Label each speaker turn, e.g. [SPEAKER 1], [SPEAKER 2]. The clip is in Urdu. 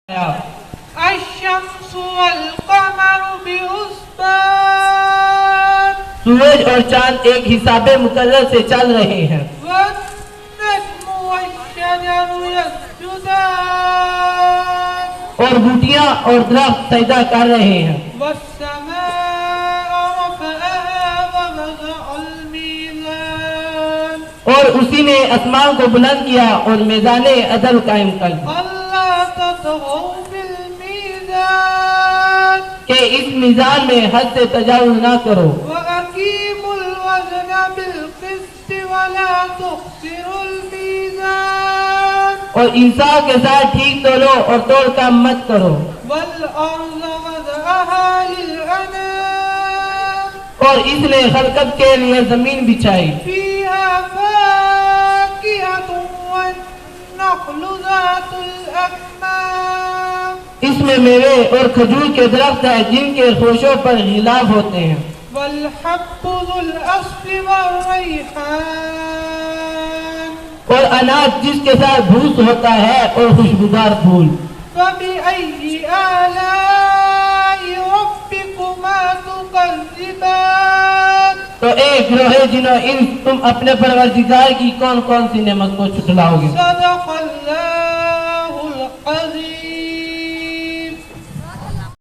[SPEAKER 1] الشمس والقمر بحسبان
[SPEAKER 2] سورج اور چاند ایک حساب مقرر سے چل رہے ہیں.
[SPEAKER 1] والنجم والشجر يسجدان
[SPEAKER 2] اور بوٹیاں اور درخت سجدہ کر رہے ہیں.
[SPEAKER 1] والسماء رفعها ووضع الميزان
[SPEAKER 2] اور اسی نے آسمان کو بلند کیا اور میزان عدل قائم کر دیا
[SPEAKER 1] ألا تطغوا في الميزان
[SPEAKER 2] کہ اس میزان میں حد سے تجاوز نہ کرو.
[SPEAKER 1] وأقيموا الوزن بالقسط ولا تخسروا الميزان
[SPEAKER 2] اور انصاف کے ساتھ ٹھیک تولو اور توڑ کام مت کرو.
[SPEAKER 1] والأرض وضعها للأنام
[SPEAKER 2] اور اس نے خلقت کے لیے زمین بچھائی.
[SPEAKER 1] فيها فاكهة والنخل ذات الأكمام
[SPEAKER 2] اس میں میوے اور کھجور کے درخت ہیں جن کے خوشوں پر غلاف ہوتے ہیں.
[SPEAKER 1] والحب ذو الأصل والريحان
[SPEAKER 2] اور اناج جس کے ساتھ بھوس ہوتا ہے اور خوشبودار پھول.
[SPEAKER 1] فبأي آلاء ربكما تكذبان
[SPEAKER 2] تو ایک گروہ جنوں ان تم اپنے پروردگار کی کون کون سی نعمت کو چھٹلاؤ گے.
[SPEAKER 1] صدق اللہ